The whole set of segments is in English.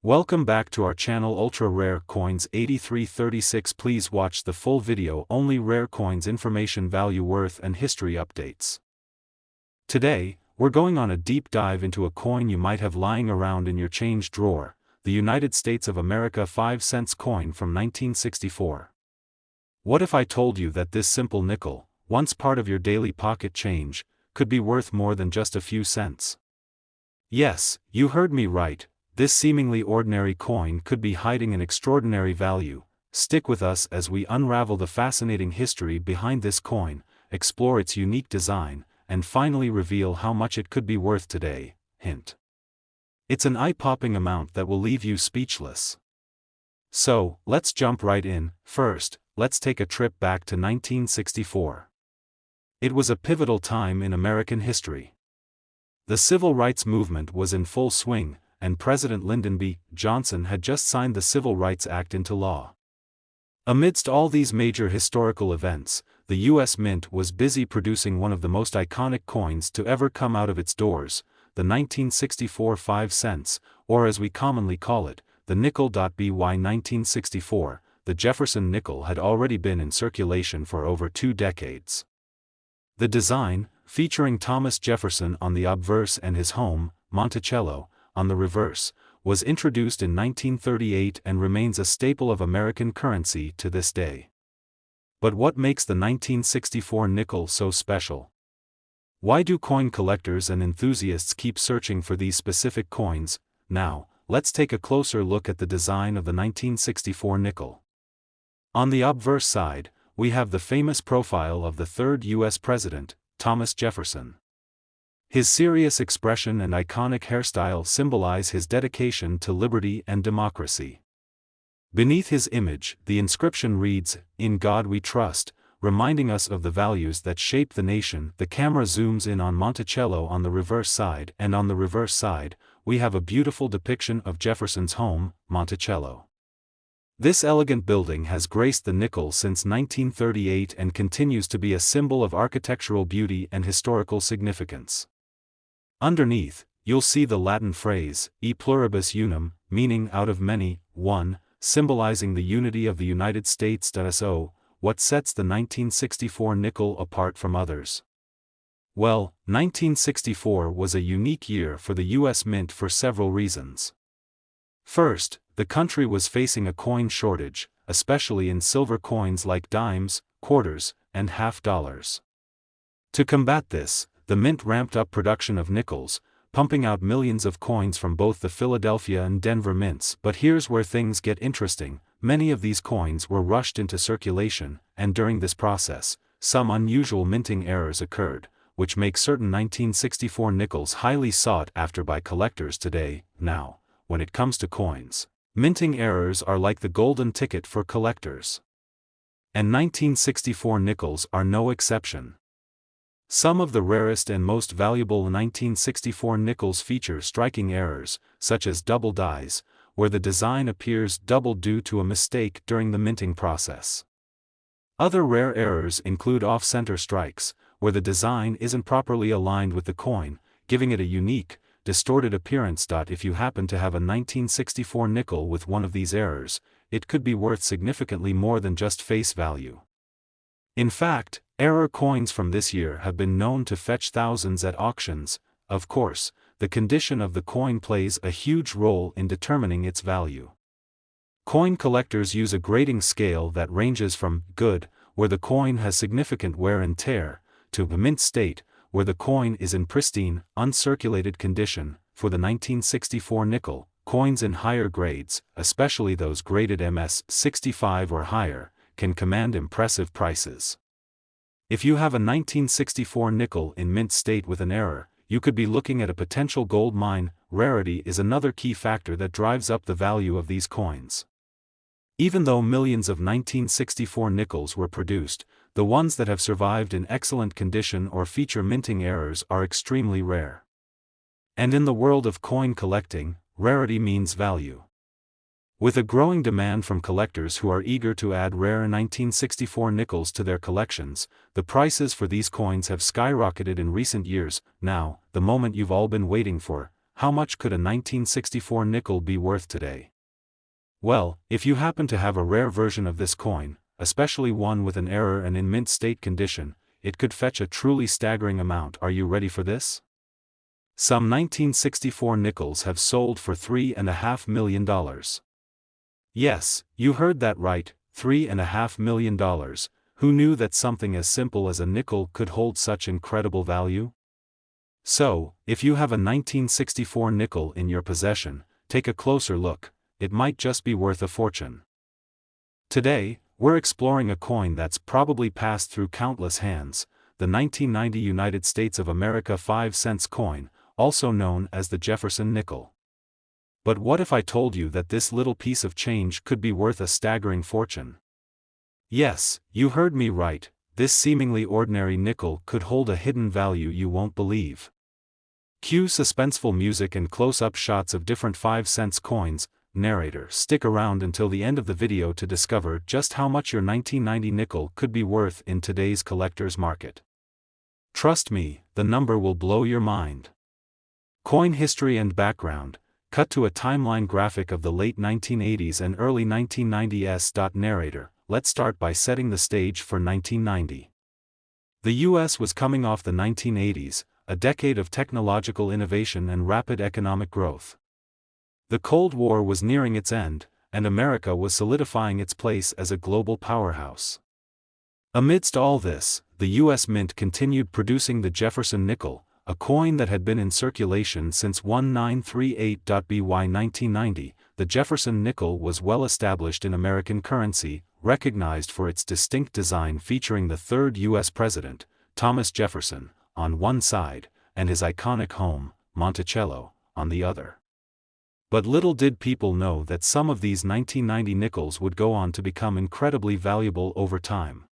Welcome back to our channel Ultra Rare Coins 8336. Please watch the full video. Only rare coins information, value, worth and history updates. Today, we're going on a deep dive into a coin you might have lying around in your change drawer, the United States of America 5 cents coin from 1964. What if I told you that this simple nickel, once part of your daily pocket change, could be worth more than just a few cents? Yes, you heard me right. This seemingly ordinary coin could be hiding an extraordinary value. Stick with us as we unravel the fascinating history behind this coin, explore its unique design, and finally reveal how much it could be worth today. Hint: it's an eye-popping amount that will leave you speechless. So, let's jump right in. First, let's take a trip back to 1964. It was a pivotal time in American history. The civil rights movement was in full swing, and President Lyndon B. Johnson had just signed the Civil Rights Act into law. Amidst all these major historical events, the U.S. Mint was busy producing one of the most iconic coins to ever come out of its doors, the 1964 5 cents, or as we commonly call it, the nickel. By 1964, the Jefferson nickel had already been in circulation for over 2 decades. The design, featuring Thomas Jefferson on the obverse and his home, Monticello, on the reverse, was introduced in 1938 and remains a staple of American currency to this day. But what makes the 1964 nickel so special? Why do coin collectors and enthusiasts keep searching for these specific coins? Now, let's take a closer look at the design of the 1964 nickel. On the obverse side, we have the famous profile of the third U.S. President, Thomas Jefferson. His serious expression and iconic hairstyle symbolize his dedication to liberty and democracy. Beneath his image, the inscription reads, "In God We Trust," reminding us of the values that shape the nation. The camera zooms in on Monticello on the reverse side, and on the reverse side, we have a beautiful depiction of Jefferson's home, Monticello. This elegant building has graced the nickel since 1938 and continues to be a symbol of architectural beauty and historical significance. Underneath, you'll see the Latin phrase, e pluribus unum, meaning out of many, one, symbolizing the unity of the United States. So, what sets the 1964 nickel apart from others? Well, 1964 was a unique year for the U.S. Mint for several reasons. First, the country was facing a coin shortage, especially in silver coins like dimes, quarters, and half dollars. To combat this, the Mint ramped up production of nickels, pumping out millions of coins from both the Philadelphia and Denver mints. But here's where things get interesting: many of these coins were rushed into circulation, and during this process, some unusual minting errors occurred, which make certain 1964 nickels highly sought after by collectors today. Now, when it comes to coins, minting errors are like the golden ticket for collectors. And 1964 nickels are no exception. Some of the rarest and most valuable 1964 nickels feature striking errors, such as double dies, where the design appears double due to a mistake during the minting process. Other rare errors include off-center strikes, where the design isn't properly aligned with the coin, giving it a unique, distorted appearance. If you happen to have a 1964 nickel with one of these errors, it could be worth significantly more than just face value. In fact, error coins from this year have been known to fetch thousands at auctions. Of course, the condition of the coin plays a huge role in determining its value. Coin collectors use a grading scale that ranges from good, where the coin has significant wear and tear, to mint state, where the coin is in pristine, uncirculated condition. For the 1964 nickel, coins in higher grades, especially those graded MS 65 or higher, can command impressive prices. If you have a 1964 nickel in mint state with an error, you could be looking at a potential gold mine. Rarity is another key factor that drives up the value of these coins. Even though millions of 1964 nickels were produced, the ones that have survived in excellent condition or feature minting errors are extremely rare. And in the world of coin collecting, rarity means value. With a growing demand from collectors who are eager to add rare 1964 nickels to their collections, the prices for these coins have skyrocketed in recent years. Now, the moment you've all been waiting for: how much could a 1964 nickel be worth today? Well, if you happen to have a rare version of this coin, especially one with an error and in mint state condition, it could fetch a truly staggering amount. Are you ready for this? Some 1964 nickels have sold for $3.5 million. Yes, you heard that right, $3.5 million. Who knew that something as simple as a nickel could hold such incredible value? So, if you have a 1964 nickel in your possession, take a closer look. It might just be worth a fortune. Today, we're exploring a coin that's probably passed through countless hands, the 1990 United States of America 5-cent coin, also known as the Jefferson Nickel. But what if I told you that this little piece of change could be worth a staggering fortune? Yes, you heard me right, this seemingly ordinary nickel could hold a hidden value you won't believe. Cue suspenseful music and close-up shots of different 5-cent coins. Narrator, stick around until the end of the video to discover just how much your 1990 nickel could be worth in today's collector's market. Trust me, the number will blow your mind. Coin history and background. Cut to a timeline graphic of the late 1980s and early 1990s. Narrator, let's start by setting the stage for 1990. The US was coming off the 1980s, a decade of technological innovation and rapid economic growth. The Cold War was nearing its end, and America was solidifying its place as a global powerhouse. Amidst all this, the U.S. Mint continued producing the Jefferson Nickel, a coin that had been in circulation since 1938. By 1990, the Jefferson Nickel was well established in American currency, recognized for its distinct design featuring the third U.S. president, Thomas Jefferson, on one side, and his iconic home, Monticello, on the other. But little did people know that some of these 1990 nickels would go on to become incredibly valuable over time.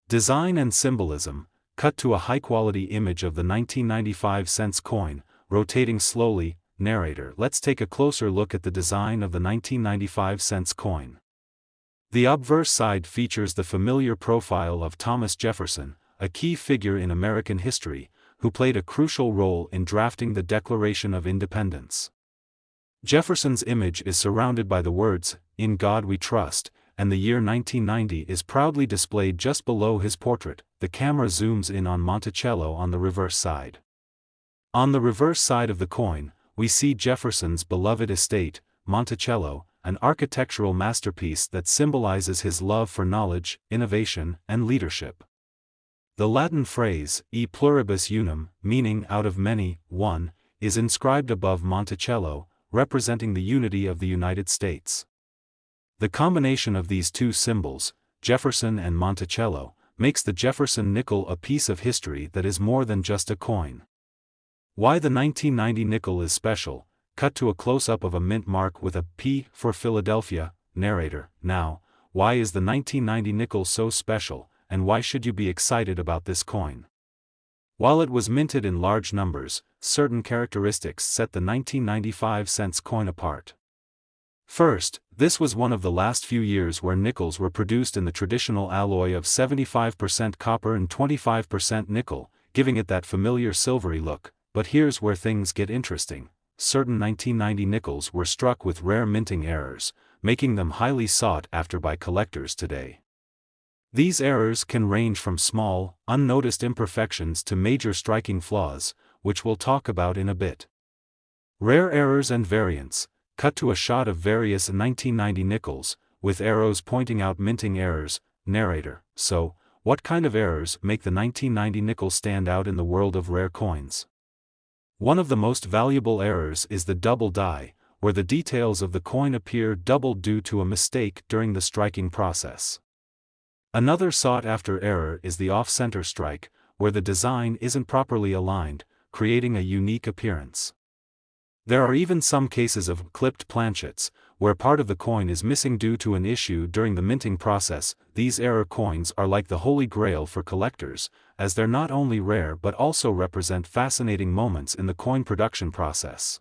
Design and symbolism. Cut to a high-quality image of the 1995 cents coin, rotating slowly. Narrator, let's take a closer look at the design of the 1995 cents coin. The obverse side features the familiar profile of Thomas Jefferson, a key figure in American history, who played a crucial role in drafting the Declaration of Independence. Jefferson's image is surrounded by the words, "In God We Trust," and the year 1990 is proudly displayed just below his portrait. The camera zooms in on Monticello on the reverse side. On the reverse side of the coin, we see Jefferson's beloved estate, Monticello, an architectural masterpiece that symbolizes his love for knowledge, innovation, and leadership. The Latin phrase, e pluribus unum, meaning out of many, one, is inscribed above Monticello, representing the unity of the United States. The combination of these two symbols, Jefferson and Monticello, makes the Jefferson Nickel a piece of history that is more than just a coin. Why the 1990 nickel is special. Cut to a close-up of a mint mark with a P for Philadelphia. Narrator, now, why is the 1990 nickel so special, and why should you be excited about this coin? While it was minted in large numbers, certain characteristics set the 1995 cents coin apart. First, this was one of the last few years where nickels were produced in the traditional alloy of 75% copper and 25% nickel, giving it that familiar silvery look. But here's where things get interesting. Certain 1990 nickels were struck with rare minting errors, making them highly sought after by collectors today. These errors can range from small, unnoticed imperfections to major striking flaws, which we'll talk about in a bit. Rare errors and variants. Cut to a shot of various 1990 nickels, with arrows pointing out minting errors. Narrator, so, what kind of errors make the 1990 nickel stand out in the world of rare coins? One of the most valuable errors is the double die, where the details of the coin appear doubled due to a mistake during the striking process. Another sought-after error is the off-center strike, where the design isn't properly aligned, creating a unique appearance. There are even some cases of clipped planchets, where part of the coin is missing due to an issue during the minting process. These error coins are like the holy grail for collectors, as they're not only rare but also represent fascinating moments in the coin production process.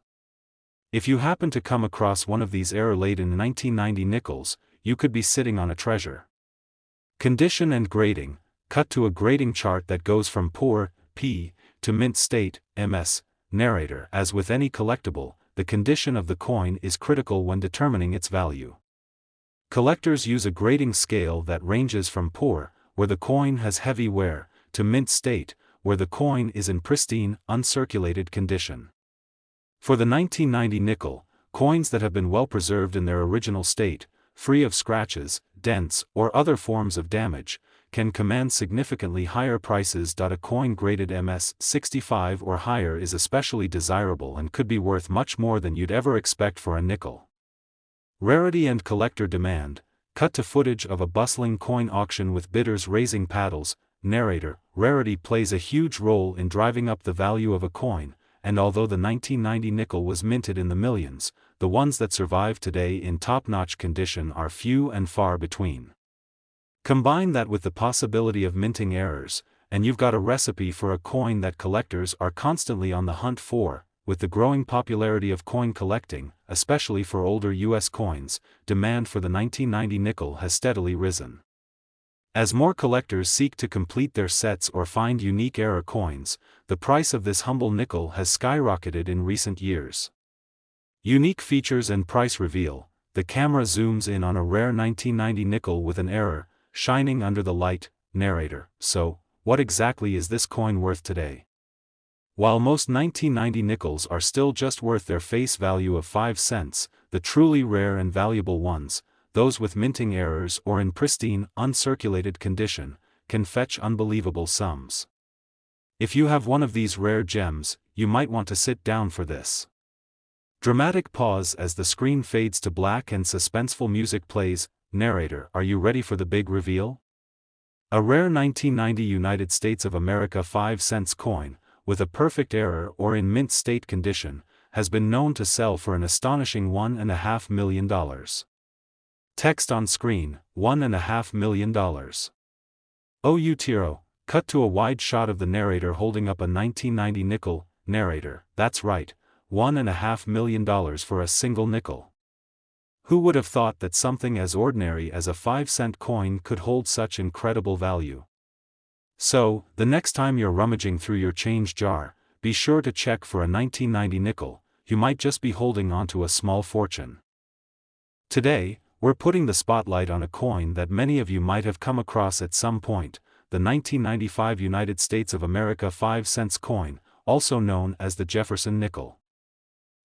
If you happen to come across one of these error-laden 1990 nickels, you could be sitting on a treasure. Condition and grading. Cut to a grading chart that goes from poor, P, to mint state, MS. Narrator. As with any collectible, the condition of the coin is critical when determining its value. Collectors use a grading scale that ranges from poor, where the coin has heavy wear, to mint state, where the coin is in pristine, uncirculated condition. For the 1990 nickel, coins that have been well preserved in their original state, free of scratches, dents, or other forms of damage, can command significantly higher prices. A coin graded MS-65 or higher is especially desirable and could be worth much more than you'd ever expect for a nickel. Rarity and collector demand. Cut to footage of a bustling coin auction with bidders raising paddles. Narrator. Rarity plays a huge role in driving up the value of a coin, and although the 1990 nickel was minted in the millions, the ones that survive today in top-notch condition are few and far between. Combine that with the possibility of minting errors, and you've got a recipe for a coin that collectors are constantly on the hunt for. With the growing popularity of coin collecting, especially for older U.S. coins, demand for the 1990 nickel has steadily risen. As more collectors seek to complete their sets or find unique error coins, the price of this humble nickel has skyrocketed in recent years. Unique features and price reveal. The camera zooms in on a rare 1990 nickel with an error, shining under the light. Narrator. So, what exactly is this coin worth today? While most 1990 nickels are still just worth their face value of 5 cents, the truly rare and valuable ones, those with minting errors or in pristine, uncirculated condition, can fetch unbelievable sums. If you have one of these rare gems, you might want to sit down for this. Dramatic pause as the screen fades to black and suspenseful music plays. Narrator. Are you ready for the big reveal? A rare 1990 United States of America 5 cents coin, with a perfect error or in mint state condition, has been known to sell for an astonishing $1.5 million. Text on screen, $1.5 million. Outro. Cut to a wide shot of the narrator holding up a 1990 nickel. Narrator. That's right, $1.5 million for a single nickel. Who would have thought that something as ordinary as a 5-cent coin could hold such incredible value? So, the next time you're rummaging through your change jar, be sure to check for a 1990 nickel. You might just be holding onto a small fortune. Today, we're putting the spotlight on a coin that many of you might have come across at some point, the 1995 United States of America 5 cents coin, also known as the Jefferson Nickel.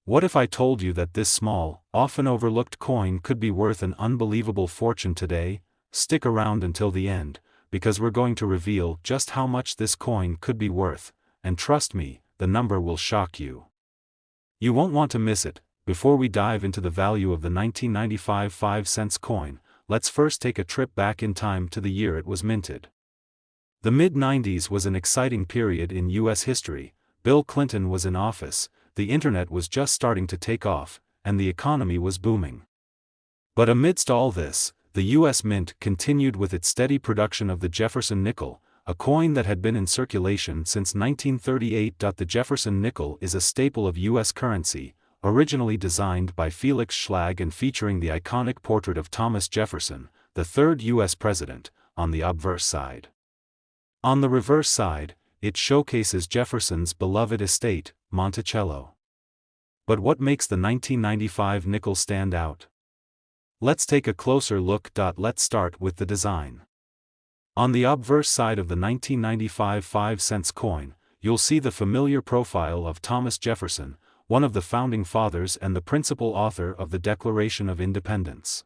What if I told you that this small, often overlooked coin could be worth an unbelievable fortune today? Stick around until the end, because we're going to reveal just how much this coin could be worth, and trust me, the number will shock you. You won't want to miss it. Before we dive into the value of the 1995 5 cents coin, let's first take a trip back in time to the year it was minted. The mid-90s was an exciting period in U.S. history. Bill Clinton was in office, the internet was just starting to take off, and the economy was booming. But amidst all this, the U.S. Mint continued with its steady production of the Jefferson Nickel, a coin that had been in circulation since 1938. The Jefferson Nickel is a staple of U.S. currency, originally designed by Felix Schlag and featuring the iconic portrait of Thomas Jefferson, the third U.S. president, on the obverse side. On the reverse side, it showcases Jefferson's beloved estate, Monticello. But what makes the 1995 nickel stand out? Let's take a closer look. Let's start with the design. On the obverse side of the 1995 5 cents coin, you'll see the familiar profile of Thomas Jefferson, one of the founding fathers and the principal author of the Declaration of Independence.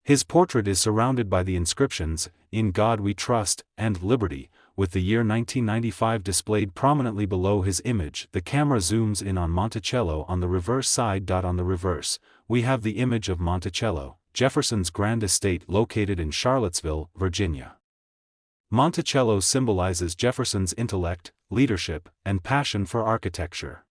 His portrait is surrounded by the inscriptions, "In God We Trust," and "Liberty," with the year 1995 displayed prominently below his image. The camera zooms in on Monticello on the reverse side. On the reverse, we have the image of Monticello, Jefferson's grand estate located in Charlottesville, Virginia. Monticello symbolizes Jefferson's intellect, leadership, and passion for architecture.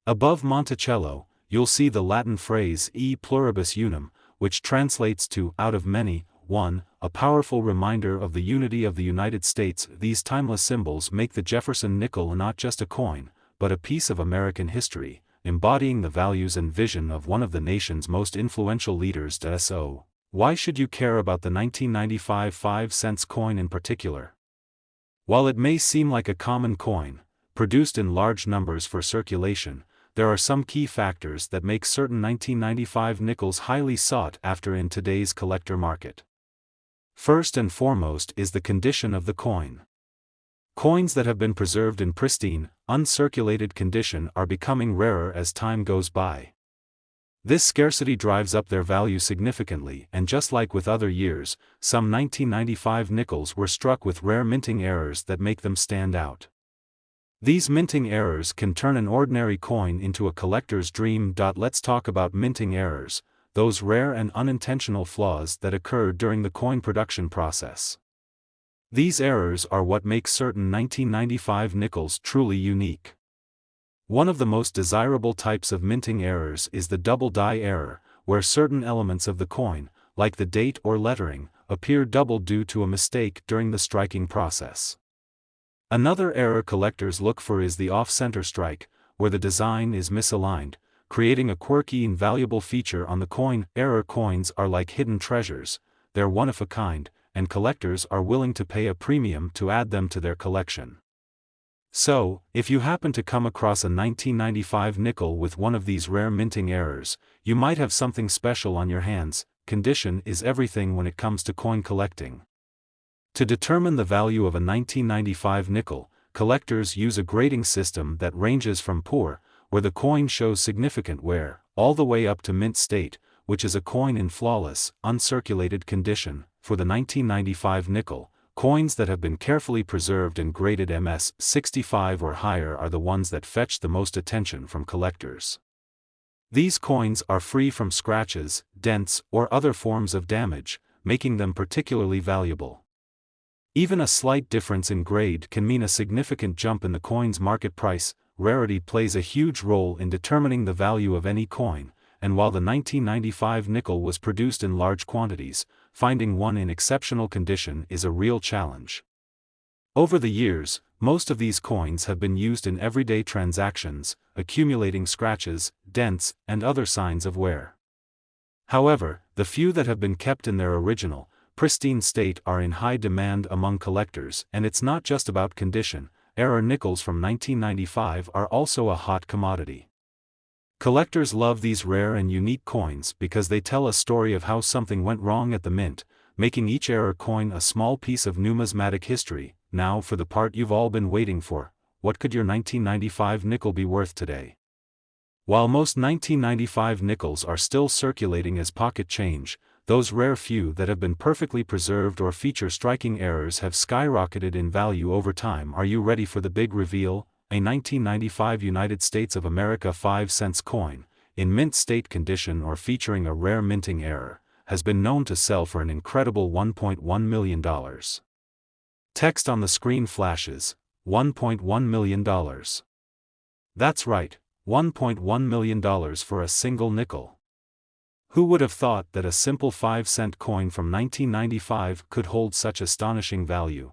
Above Monticello, you'll see the Latin phrase "e pluribus unum," which translates to "out of many, one," a powerful reminder of the unity of the United States. These timeless symbols make the Jefferson Nickel not just a coin, but a piece of American history, embodying the values and vision of one of the nation's most influential leaders. So, why should you care about the 1995 5 cents coin in particular? While it may seem like a common coin, produced in large numbers for circulation, there are some key factors that make certain 1995 nickels highly sought after in today's collector market. First and foremost is the condition of the coin. Coins that have been preserved in pristine, uncirculated condition are becoming rarer as time goes by. This scarcity drives up their value significantly, and just like with other years, some 1995 nickels were struck with rare minting errors that make them stand out. These minting errors can turn an ordinary coin into a collector's dream. Let's talk about minting errors, those rare and unintentional flaws that occur during the coin production process. These errors are what make certain 1995 nickels truly unique. One of the most desirable types of minting errors is the double die error, where certain elements of the coin, like the date or lettering, appear double due to a mistake during the striking process. Another error collectors look for is the off-center strike, where the design is misaligned, creating a quirky and valuable feature on the coin. Error coins are like hidden treasures, they're one of a kind, and collectors are willing to pay a premium to add them to their collection. So, if you happen to come across a 1995 nickel with one of these rare minting errors, you might have something special on your hands. Condition is everything when it comes to coin collecting. To determine the value of a 1995 nickel, collectors use a grading system that ranges from poor, where the coin shows significant wear, all the way up to mint state, which is a coin in flawless, uncirculated condition. For the 1995 nickel, coins that have been carefully preserved and graded MS 65 or higher are the ones that fetch the most attention from collectors. These coins are free from scratches, dents, or other forms of damage, making them particularly valuable. Even a slight difference in grade can mean a significant jump in the coin's market price. Rarity plays a huge role in determining the value of any coin, and while the 1995 nickel was produced in large quantities, finding one in exceptional condition is a real challenge. Over the years, most of these coins have been used in everyday transactions, accumulating scratches, dents, and other signs of wear. However, the few that have been kept in their original, pristine state are in high demand among collectors, and it's not just about condition. Error nickels from 1995 are also a hot commodity. Collectors love these rare and unique coins because they tell a story of how something went wrong at the mint, making each error coin a small piece of numismatic history. Now for the part you've all been waiting for: what could your 1995 nickel be worth today? While most 1995 nickels are still circulating as pocket change, those rare few that have been perfectly preserved or feature striking errors have skyrocketed in value over time. Are you ready for the big reveal? A 1995 United States of America 5-cent coin, in mint state condition or featuring a rare minting error, has been known to sell for an incredible $1.1 million. Text on the screen flashes, $1.1 million. That's right, $1.1 million for a single nickel. Who would have thought that a simple 5-cent coin from 1995 could hold such astonishing value?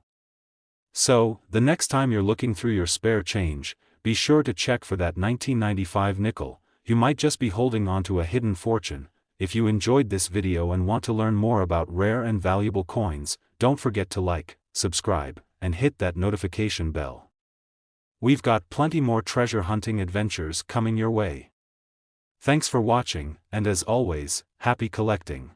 So, the next time you're looking through your spare change, be sure to check for that 1995 nickel. You might just be holding onto a hidden fortune. If you enjoyed this video and want to learn more about rare and valuable coins, don't forget to like, subscribe, and hit that notification bell. We've got plenty more treasure hunting adventures coming your way. Thanks for watching, and as always, happy collecting.